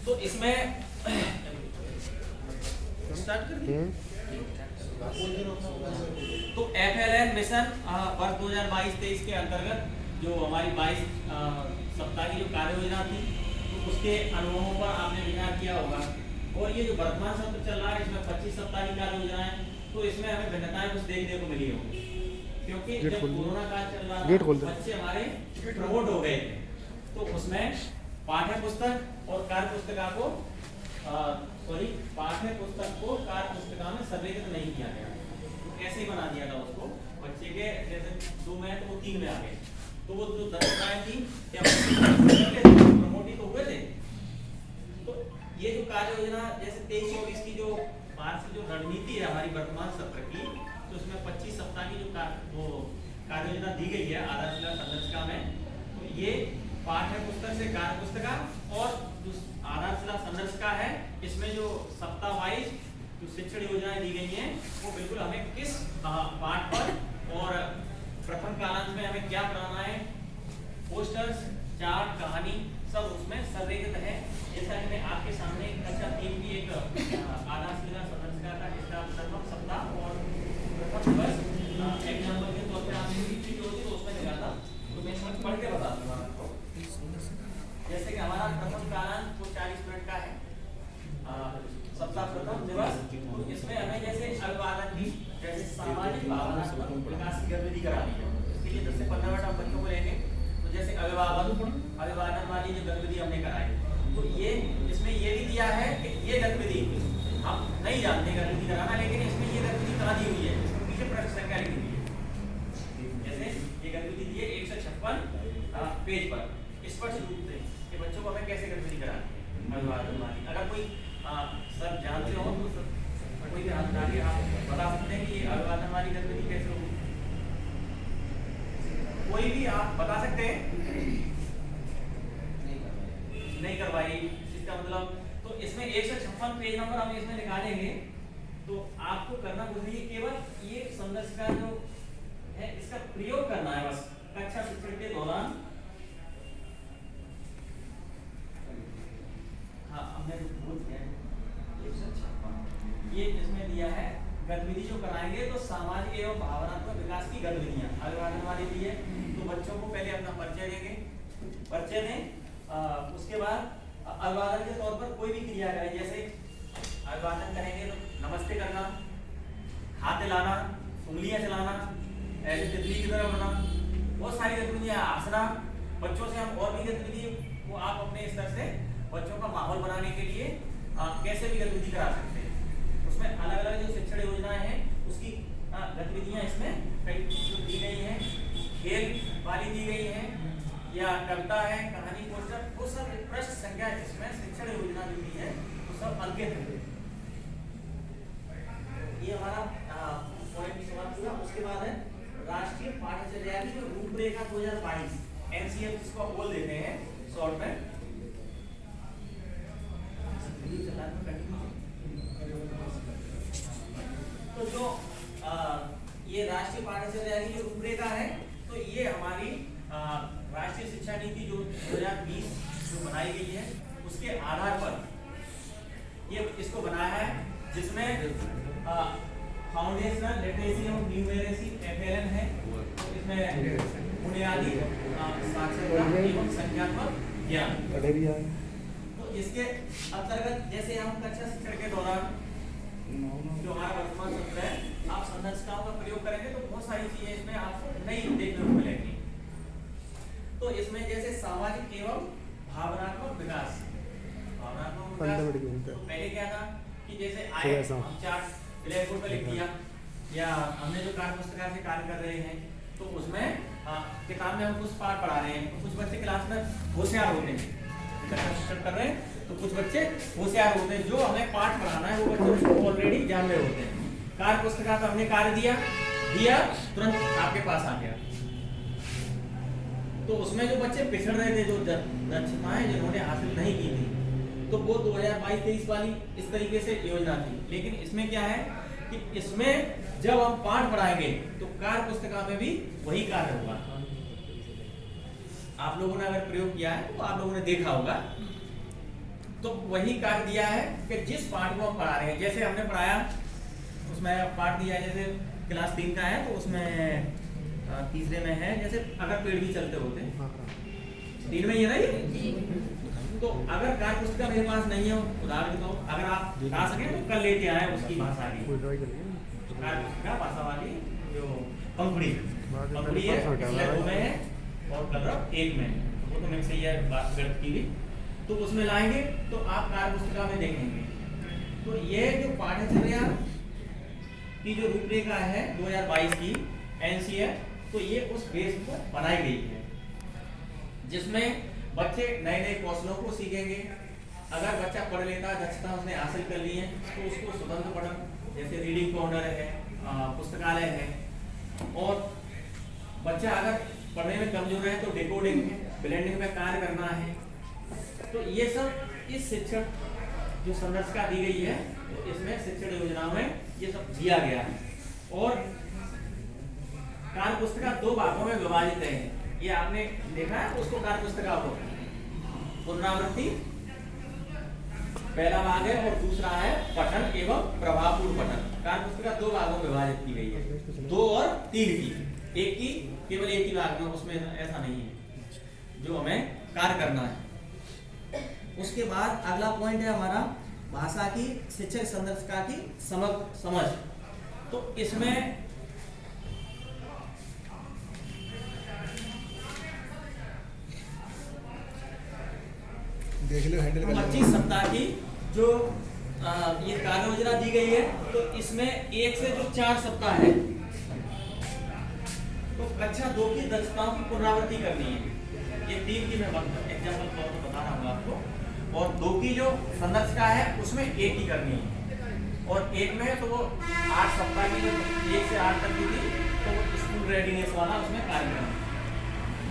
तो इसमें स्टार्ट कर दिए। तो FLN मिशन वर्ष 2022-23 के अंतर्गत जो हमारी 22 सप्ताह की जो कार्य योजना थी, तो उसके अनुभवों पर आपने विचार किया होगा। और ये जो वर्तमान सत्र चल रहा है, इसमें 25 सप्ताह की कार्य योजना है, तो इसमें हमें भिन्नताएं कुछ देखने को मिली होगी, क्योंकि जब कोरोना काल चल रहा था, बच्चे हमारे प्रमोट हो गए थे, तो उसमें पाठ्य पुस्तक और कार्य पुस्तिका को पाठ्य पुस्तक को कार्य पुस्तिका में संरेखित नहीं किया गया। तो कैसे बना दिया था उसको, बच्चे के जैसे 2 में तो वो 3 में आ गए, तो वो जो दक्षताएं थी क्या प्रमोट ही तो हुए थे। तो ये जो कार्य योजना जैसे 23-24 की जो वार्षिक जो रणनीति है हमारी वर्तमान सत्र की, तो उसमें 25 सप्ताह की जो कार्य योजना दी गई है आधारशिला संरचना में, तो ये पाठ्य पुस्तक से कार्य पुस्तिका और जो आधारशिला संरचना है, इसमें जो सप्ताह वाइज जो शिक्षण योजनाएं दी गई हैं, वो बिल्कुल हमें किस पाठ पर और प्रथम कालांश में हमें क्या पढ़ाना है, पोस्टर्स, चार्ट, कहानी सब उसमें संरेखित है। जैसा कि मैं आपके सामने कक्षा 3 की एक आधारशिला संरचना का जिसका प्रथम सप्ताह और प्रथम दिवस एग्जाम्पल के तौर पर आपने वीडियो होती तो उसमें लगा था, तो मैं इसमें पढ़ के बता दूंगा आपको। जैसे कि हमारा प्रथम कालांश वो 40 मिनट का है, सप्ताह प्रथम दिवस, तो इसमें हमें जैसे अभिवादन की जैसे सामाजिक भावनात्मक विकास की गतिविधि करानी है, इसके लिए 10 से 15 मिनट हम बच्चों को लेंगे। तो जैसे अभिवादन वाली जो गतिविधि हमने कराई, तो ये इसमें ये भी दिया है कि ये गतिविधि हम नहीं जानते गतिविधि कराना, लेकिन इसमें ये गतिविधि करा दी हुई है, इसमें पीछे प्रश्न संख्या लिखी हुई है। जैसे ये गतिविधि दी है 156 पेज पर, स्पष्ट रूप से कि बच्चों को हमें कैसे गतिविधि करानी है अभिवादन वाली। अगर कोई सब जानते हो तो कोई भी हाथ उठा के आप बता सकते हैं कि ये अभिवादन वाली गतिविधि कैसे होगी, कोई भी आप बता सकते हैं। नहीं करवाई, इसका मतलब तो इसमें 156 पेज नंबर हम इसमें निकालेंगे, तो आपको करना कुछ नहीं, केवल ये संरचना जो है इसका प्रयोग करना है बस कक्षा शिक्षण के दौरान। हाँ, हमने भूल गया 156 ये इसमें दिया है गतिविधि जो कराएंगे, तो सामाजिक एवं भावनात्मक विकास की गतिविधियां अभिवादन वाली दी है। तो बच्चों को पहले अपना परिचय देंगे, परिचय दें, उसके बाद अभिवादन के तौर पर कोई भी क्रिया करें, जैसे अभिवादन करेंगे तो नमस्ते करना, हाथ हिलाना, उंगलियां चलाना, ऐसे तितली की तरह होना, बहुत सारी गतिविधियां, हंसना। बच्चों से हम और भी गतिविधि वो आप अपने स्तर से बच्चों का माहौल बनाने के लिए कैसे भी गतिविधि करा सकते हैं। उसमें अलग अलग जो शिक्षण योजनाएं हैं उसकी गतिविधियां इसमें कई जो दी गई हैं, खेल वाली दी गई है या कविता है, कहानी, पोस्टर, वो सब प्रश्न संख्या इसमें शिक्षण योजना जो दी है वो सब अंकित है। ये हमारा पॉइंट समाप्त हुआ। उसके बाद है राष्ट्रीय पाठ्यचर्या की जो रूपरेखा 2022 NCF जिसको बोल देते हैं शॉर्ट में। तो जो ये राष्ट्रीय पाठ्यचर्या की जो रूपरेखा है, तो ये हमारी राष्ट्रीय शिक्षा नीति जो 2020 जो बनाई गई है उसके आधार पर ये इसको बनाया है, जिसमें फाउंडेशनल लिटरेसी और न्यूमेरेसी FLN है, तो इसमें बुनियादी साक्षरता एवं संख्यात्मक ज्ञान। तो इसके अंतर्गत जैसे हम कक्षा शिक्षण के दौरान जो हमारा वर्तमान सत्र है, आप संरचनाओं का प्रयोग करेंगे तो बहुत सारी चीजें इसमें आपको नई देखने को मिलेंगी। तो इसमें जैसे सामाजिक एवं भावनात्मक विकास, तो पहले क्या था कि जैसे आए हम चार्ट ब्लैक बोर्ड पर लिख दिया, या हमने जो कार्य पुस्तिका से कार्य कर रहे हैं तो उसमें किताब में हम कुछ पाठ पढ़ा रहे हैं, तो कुछ बच्चे क्लास में होशियार होते हैं, शिक्षण कर रहे हैं तो कुछ बच्चे होशियार होते हैं, जो हमें पाठ पढ़ाना है वो बच्चे उसको ऑलरेडी जान रहे होते हैं। कार्य पुस्तिका का हमने कार्य दिया तुरंत आपके पास आ गया। तो उसमें जो बच्चे पिछड़ रहे थे, जो दक्षताएं जिन्होंने हासिल नहीं की थी, तो वो 2022-23 वाली इस तरीके से योजना थी। लेकिन इसमें क्या है कि इसमें जब हम पाठ पढ़ाएंगे तो कार्य पुस्तिका में भी वही कार्य होगा। आप लोगों ने अगर प्रयोग किया है तो आप लोगों ने देखा होगा तो वही कार्य दिया है कि जिस पाठ को हम पढ़ा रहे हैं, जैसे हमने पढ़ाया उसमें पाठ दिया है, जैसे क्लास 3 का है तो उसमें तीसरे में है, जैसे अगर पेड़ भी चलते होते 3 में ही है ना ये। तो अगर कार्य पुस्तिका मेरे पास नहीं है, उदाहरण तो अगर आप ला सकें तो कल लेके आए उसकी भाषा की कार्य पुस्तिका भाषा वाली जो पंखुड़ी है, पिछले 2 में है और कलरव 1 में, वो तो मैं सही है बात गलत की भी, तो उसमें लाएंगे तो आप कार्य पुस्तिका में देखेंगे। तो ये जो पाठ्यचर्या की जो रूपरेखा है 2022 की एनसीईआरटी, तो ये उस बेस पर बनाई गई है, जिसमें बच्चे नए नए कौशलों को सीखेंगे। अगर बच्चा पढ़ लेता, दक्षता उसने हासिल कर ली है, तो उसको स्वतंत्र पठन जैसे रीडिंग कॉर्नर है, पुस्तकालय है, और बच्चा अगर पढ़ने में कमजोर है तो डिकोडिंग ब्लेंडिंग में कार्य करना है। तो ये सब इस शिक्षण जो संरचना दी गई है, तो इसमें शिक्षण योजनाओं में ये सब दिया गया है। और कार्य पुस्तिका 2 भागों में विभाजित है, ये आपने देखा है उसको कार्य पुस्तिका को पुनरावृत्ति पहला भाग है और दूसरा है पठन एवं प्रभावपूर्ण पठन। कार्य पुस्तिका 2 भागों में विभाजित की गई है, 2 और 3 की, एक की केवल एक ही भाग में, उसमें ऐसा नहीं है जो हमें कार्य करना है। उसके बाद अगला पॉइंट है हमारा भाषा की शिक्षक संरचना की समझ। तो इसमें देख लो हैंडल कर 25 सप्ताह की जो ये कार्य योजना दी गई है, तो इसमें 1 से जो 4 सप्ताह है तो कक्षा 2 की दक्षताओं की पुनरावृत्ति करनी है। ये 3 की मैं एग्जाम्पल तौर पर बता रहा हूँ आपको, और 2 की जो संरचना है उसमें 1 की करनी है, और 1 में तो वो 8 सप्ताह की जो 1 से 8 तक की थी, तो वो स्कूल रेडीनेस वाला उसमें कार्य करना है।